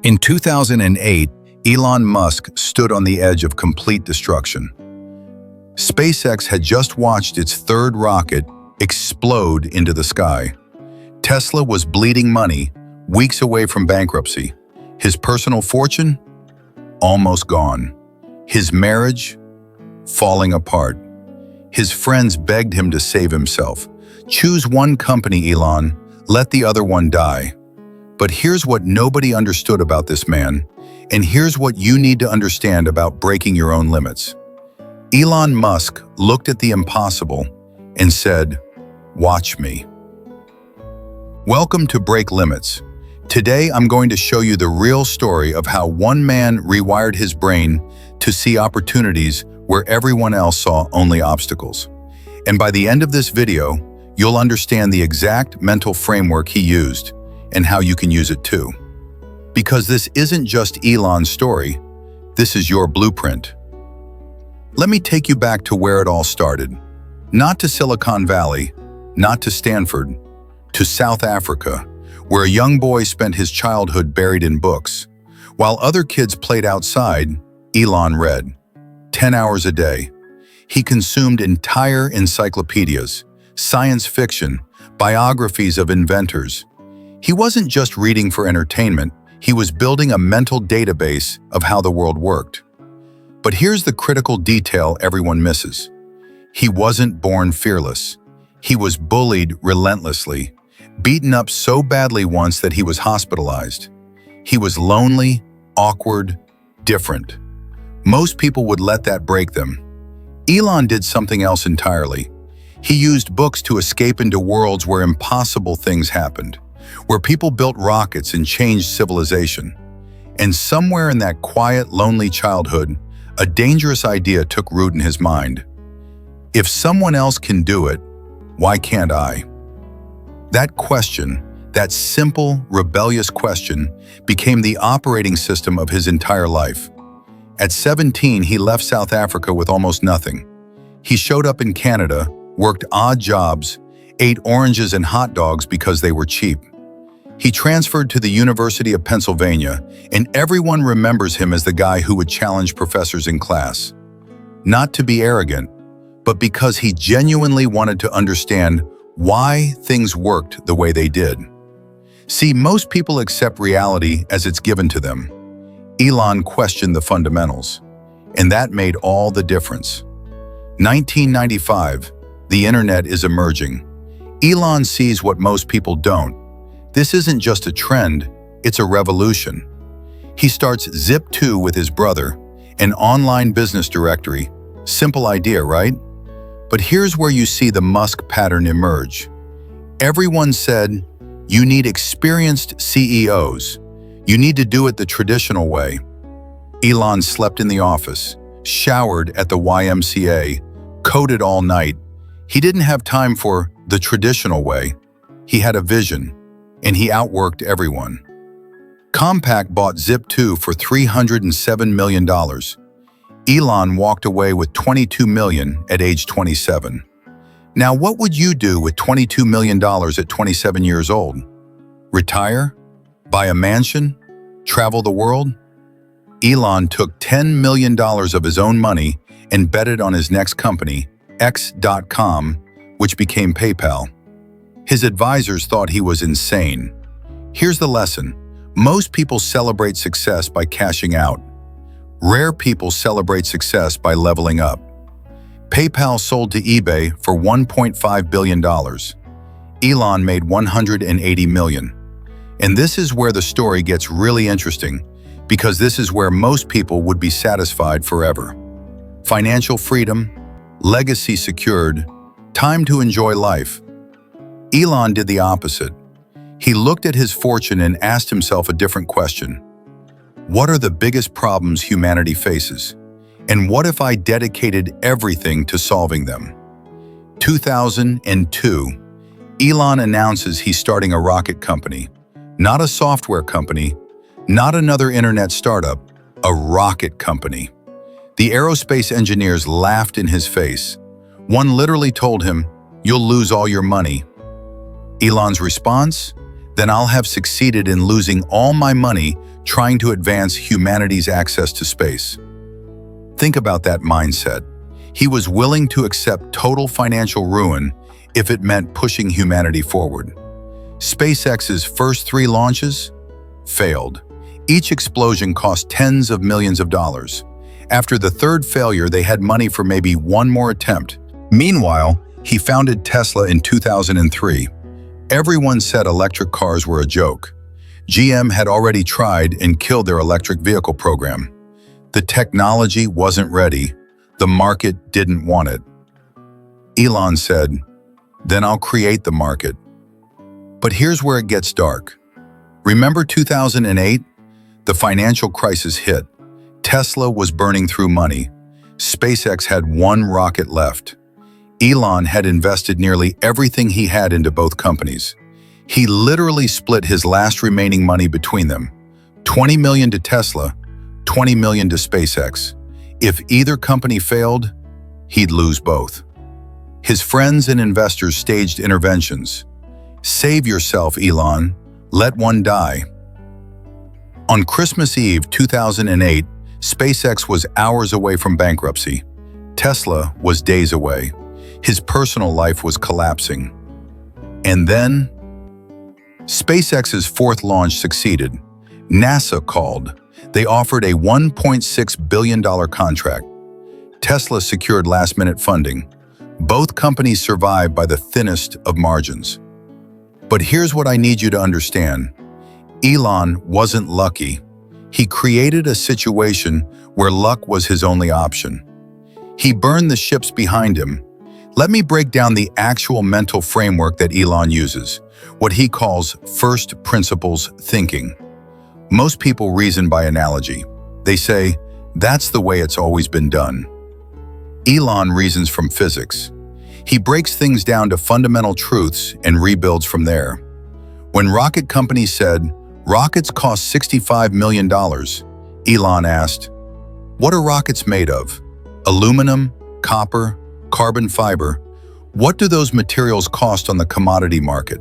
In 2008, Elon Musk stood on the edge of complete destruction. SpaceX had just watched its third rocket explode into the sky. Tesla was bleeding money, weeks away from bankruptcy. His personal fortune? Almost gone. His marriage? Falling apart. His friends begged him to save himself. Choose one company, Elon. Let the other one die. But here's what nobody understood about this man, and here's what you need to understand about breaking your own limits. Elon Musk looked at the impossible and said, "Watch me." Welcome to Break Limits. Today I'm going to show you the real story of how one man rewired his brain to see opportunities where everyone else saw only obstacles. And by the end of this video, you'll understand the exact mental framework he used and how you can use it too. Because this isn't just Elon's story, this is your blueprint. Let me take you back to where it all started. Not to Silicon Valley, not to Stanford, to South Africa, where a young boy spent his childhood buried in books. While other kids played outside, Elon read 10 hours a day. He consumed entire encyclopedias, science fiction, biographies of inventors. He wasn't just reading for entertainment, he was building a mental database of how the world worked. But here's the critical detail everyone misses. He wasn't born fearless. He was bullied relentlessly, beaten up so badly once that he was hospitalized. He was lonely, awkward, different. Most people would let that break them. Elon did something else entirely. He used books to escape into worlds where impossible things happened, where people built rockets and changed civilization. And somewhere in that quiet, lonely childhood, a dangerous idea took root in his mind. If someone else can do it, why can't I? That question, that simple, rebellious question, became the operating system of his entire life. At 17, he left South Africa with almost nothing. He showed up in Canada, worked odd jobs, ate oranges and hot dogs because they were cheap. He transferred to the University of Pennsylvania, and everyone remembers him as the guy who would challenge professors in class. Not to be arrogant, but because he genuinely wanted to understand why things worked the way they did. See, most people accept reality as it's given to them. Elon questioned the fundamentals, and that made all the difference. 1995, the internet is emerging. Elon sees what most people don't. This isn't just a trend, it's a revolution. He starts Zip2 with his brother, an online business directory. Simple idea, right? But here's where you see the Musk pattern emerge. Everyone said, you need experienced CEOs. You need to do it the traditional way. Elon slept in the office, showered at the YMCA, coded all night. He didn't have time for the traditional way. He had a vision, and he outworked everyone. Compaq bought Zip2 for $307 million. Elon walked away with $22 million at age 27. Now, what would you do with $22 million at 27 years old? Retire? Buy a mansion? Travel the world? Elon took $10 million of his own money and bet it on his next company, X.com, which became PayPal. His advisors thought he was insane. Here's the lesson. Most people celebrate success by cashing out. Rare people celebrate success by leveling up. PayPal sold to eBay for $1.5 billion. Elon made $180 million. And this is where the story gets really interesting, because this is where most people would be satisfied forever. Financial freedom, legacy secured, time to enjoy life. Elon did the opposite. He looked at his fortune and asked himself a different question. What are the biggest problems humanity faces? And what if I dedicated everything to solving them? 2002, Elon announces he's starting a rocket company. Not a software company, not another internet startup, a rocket company. The aerospace engineers laughed in his face. One literally told him, "You'll lose all your money." Elon's response? Then I'll have succeeded in losing all my money trying to advance humanity's access to space. Think about that mindset. He was willing to accept total financial ruin if it meant pushing humanity forward. SpaceX's first 3 launches failed. Each explosion cost tens of millions of dollars. After the 3rd failure, they had money for maybe one more attempt. Meanwhile, he founded Tesla in 2003. Everyone said electric cars were a joke. GM had already tried and killed their electric vehicle program. The technology wasn't ready. The market didn't want it. Elon said, "Then I'll create the market." But here's where it gets dark. Remember 2008? The financial crisis hit. Tesla was burning through money. SpaceX had 1 rocket left. Elon had invested nearly everything he had into both companies. He literally split his last remaining money between them. $20 million to Tesla, $20 million to SpaceX. If either company failed, he'd lose both. His friends and investors staged interventions. "Save yourself, Elon. Let one die." On Christmas Eve 2008, SpaceX was hours away from bankruptcy. Tesla was days away. His personal life was collapsing. And then, SpaceX's 4th launch succeeded. NASA called. They offered a $1.6 billion contract. Tesla secured last-minute funding. Both companies survived by the thinnest of margins. But here's what I need you to understand. Elon wasn't lucky. He created a situation where luck was his only option. He burned the ships behind him. Let me break down the actual mental framework that Elon uses, what he calls first principles thinking. Most people reason by analogy. They say, "That's the way it's always been done." Elon reasons from physics. He breaks things down to fundamental truths and rebuilds from there. When rocket companies said, "Rockets cost $65 million, Elon asked, "What are rockets made of? Aluminum, copper, carbon fiber? What do those materials cost on the commodity market?"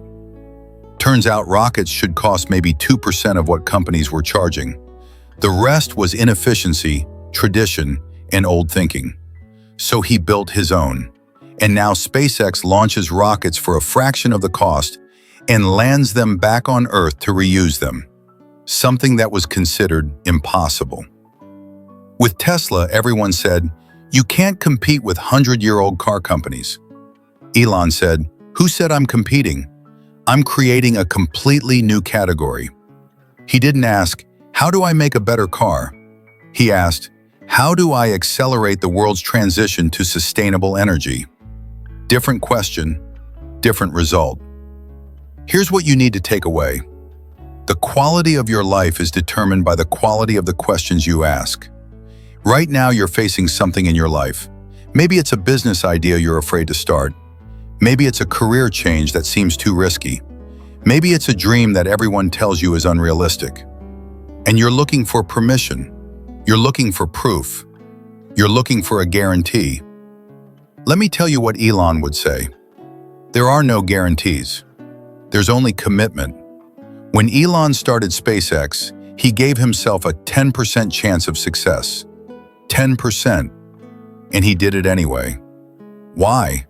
Turns out rockets should cost maybe 2% of what companies were charging. The rest was inefficiency, tradition, and old thinking. So he built his own. And now SpaceX launches rockets for a fraction of the cost and lands them back on Earth to reuse them, something that was considered impossible. With Tesla, everyone said, "You can't compete with 100-year-old car companies." Elon said, "Who said I'm competing? I'm creating a completely new category." He didn't ask, "How do I make a better car?" He asked, "How do I accelerate the world's transition to sustainable energy?" Different question, different result. Here's what you need to take away. The quality of your life is determined by the quality of the questions you ask. Right now, you're facing something in your life. Maybe it's a business idea you're afraid to start. Maybe it's a career change that seems too risky. Maybe it's a dream that everyone tells you is unrealistic. And you're looking for permission. You're looking for proof. You're looking for a guarantee. Let me tell you what Elon would say. There are no guarantees. There's only commitment. When Elon started SpaceX, he gave himself a 10% chance of success. 10%. And he did it anyway. Why?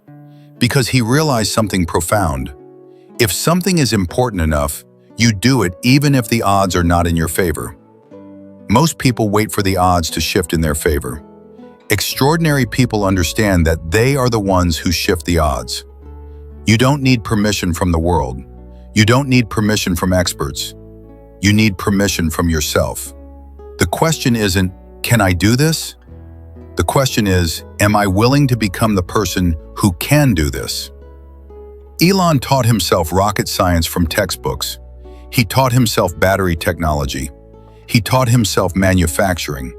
Because he realized something profound. If something is important enough, you do it even if the odds are not in your favor. Most people wait for the odds to shift in their favor. Extraordinary people understand that they are the ones who shift the odds. You don't need permission from the world. You don't need permission from experts. You need permission from yourself. The question isn't, "Can I do this?" The question is, "Am I willing to become the person who can do this?" Elon taught himself rocket science from textbooks. He taught himself battery technology. He taught himself manufacturing.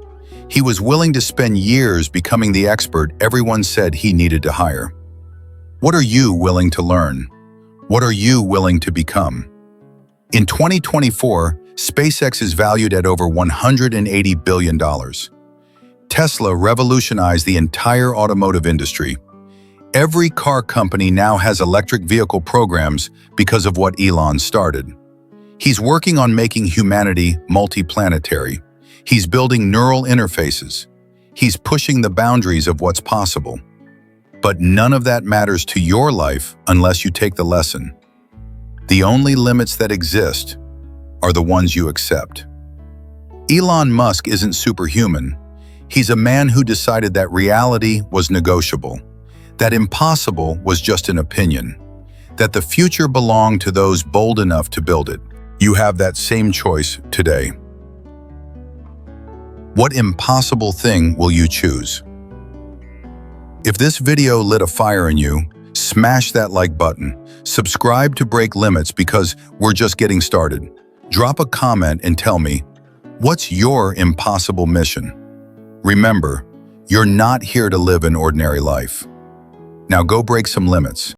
He was willing to spend years becoming the expert everyone said he needed to hire. What are you willing to learn? What are you willing to become? In 2024, SpaceX is valued at over $180 billion. Tesla revolutionized the entire automotive industry. Every car company now has electric vehicle programs because of what Elon started. He's working on making humanity multiplanetary. He's building neural interfaces. He's pushing the boundaries of what's possible. But none of that matters to your life unless you take the lesson. The only limits that exist are the ones you accept. Elon Musk isn't superhuman. He's a man who decided that reality was negotiable, that impossible was just an opinion, that the future belonged to those bold enough to build it. You have that same choice today. What impossible thing will you choose? If this video lit a fire in you, smash that like button. Subscribe to Break Limits because we're just getting started. Drop a comment and tell me, what's your impossible mission? Remember, you're not here to live an ordinary life. Now go break some limits.